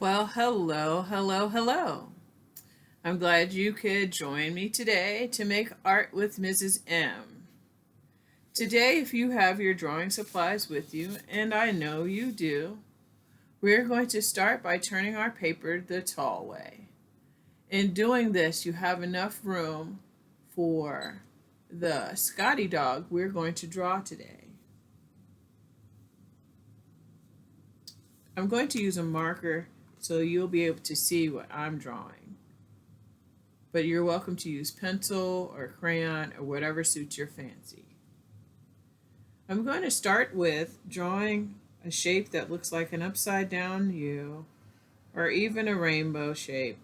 Well, hello, hello, hello. I'm glad you could join me today to make art with Mrs. M. Today, if you have your drawing supplies with you, and I know you do, we're going to start by turning our paper the tall way. In doing this, you have enough room for the Scottie Dog we're going to draw today. I'm going to use a marker so you'll be able to see what I'm drawing. But you're welcome to use pencil or crayon or whatever suits your fancy. I'm going to start with drawing a shape that looks like an upside down U or even a rainbow shape,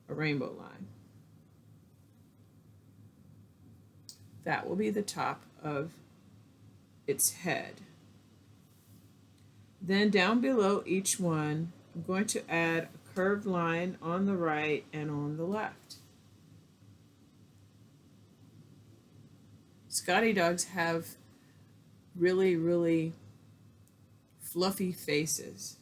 a rainbow line. That will be the top of its head. Then down below each one, I'm going to add a curved line on the right and on the left. Scottie dogs have really fluffy faces.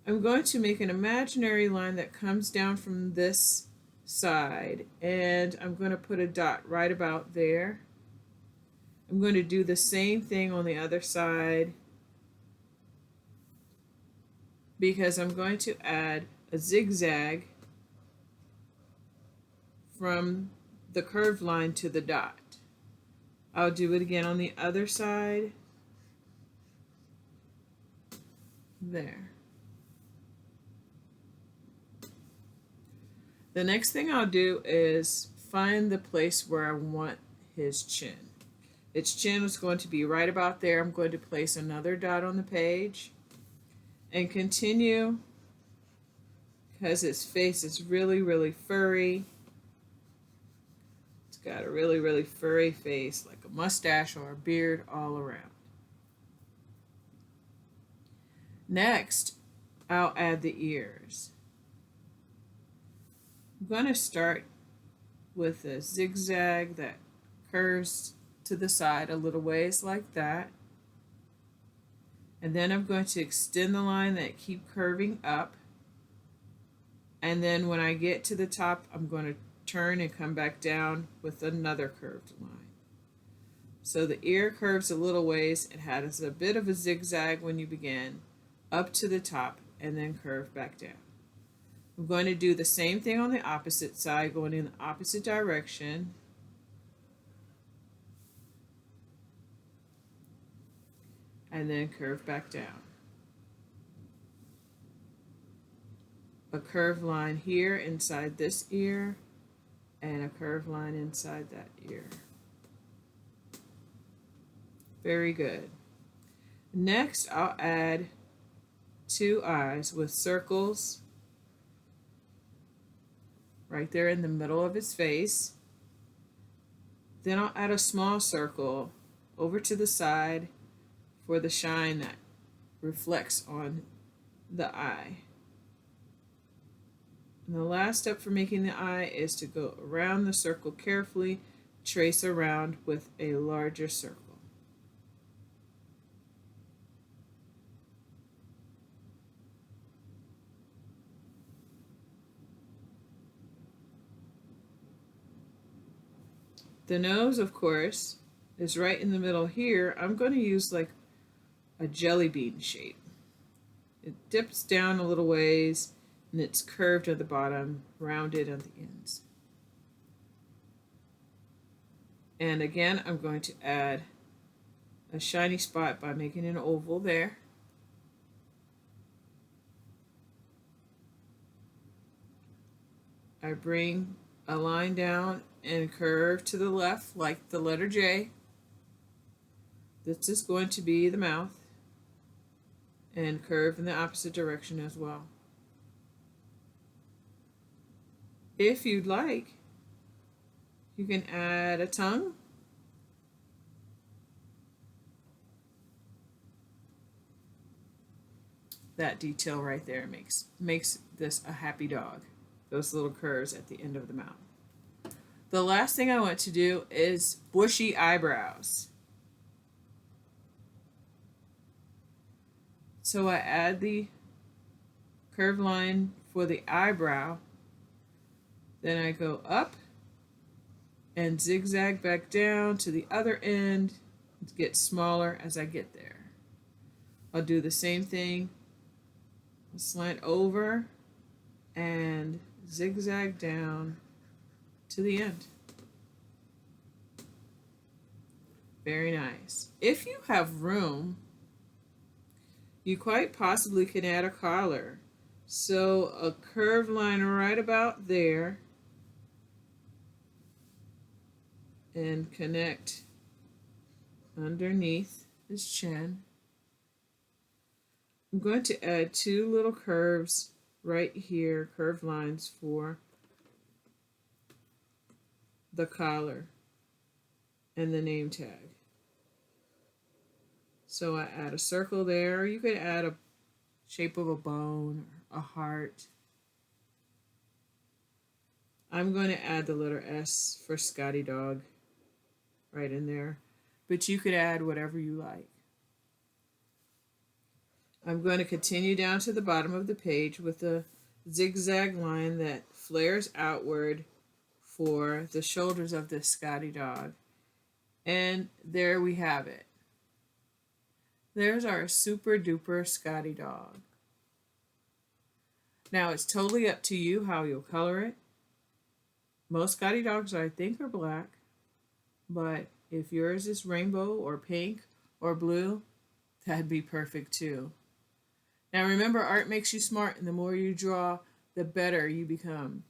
I'm going to make an imaginary line that comes down from this side, and I'm going to put a dot right about there. I'm going to do the same thing on the other side because I'm going to add a zigzag from the curved line to the dot. I'll do it again on the other side. There. The next thing I'll do is find the place where I want his chin. Its chin is going to be right about there. I'm going to place another dot on the page and continue because his face is really furry. It's got a really furry face, like a mustache or a beard all around. Next, I'll add the ears. I'm going to start with a zigzag that curves to the side a little ways like that. And then I'm going to extend the line that keep curving up. And then when I get to the top, I'm going to turn and come back down with another curved line. So the ear curves a little ways. It has a bit of a zigzag when you begin, up to the top, and then curve back down. I'm going to do the same thing on the opposite side, going in the opposite direction. And then curve back down. A curved line here inside this ear, and a curved line inside that ear. Very good. Next, I'll add two eyes with circles right there in the middle of his face. Then I'll add a small circle over to the side for the shine that reflects on the eye. And the last step for making the eye is to go around the circle carefully, trace around with a larger circle. The nose, of course, is right in the middle here. I'm going to use like a jelly bean shape. It dips down a little ways and it's curved at the bottom, rounded at the ends. And again, I'm going to add a shiny spot by making an oval there. I bring a line down and curve to the left like the letter J. This is going to be the mouth, and curve in the opposite direction as well. If you'd like, you can add a tongue. That detail right there makes this a happy dog. Those little curves at the end of the mouth. The last thing I want to do is bushy eyebrows. So I add the curved line for the eyebrow. Then I go up and zigzag back down to the other end to get smaller as I get there. I'll do the same thing, slant over and zigzag down to the end. Very nice. If you have room, you quite possibly can add a collar. So a curved line right about there and connect underneath his chin. I'm going to add 2 little curves right here, curved lines for the collar and the name tag. So I add a circle there. You could add a shape of a bone or a heart. I'm going to add the letter S for Scottie Dog right in there, but you could add whatever you like. I'm going to continue down to the bottom of the page with a zigzag line that flares outward for the shoulders of this Scottie Dog. And there we have it. There's our super duper Scottie Dog. Now it's totally up to you how you'll color it. Most Scottie Dogs I think are black, but if yours is rainbow or pink or blue, that'd be perfect too. Now remember, art makes you smart, and the more you draw, the better you become.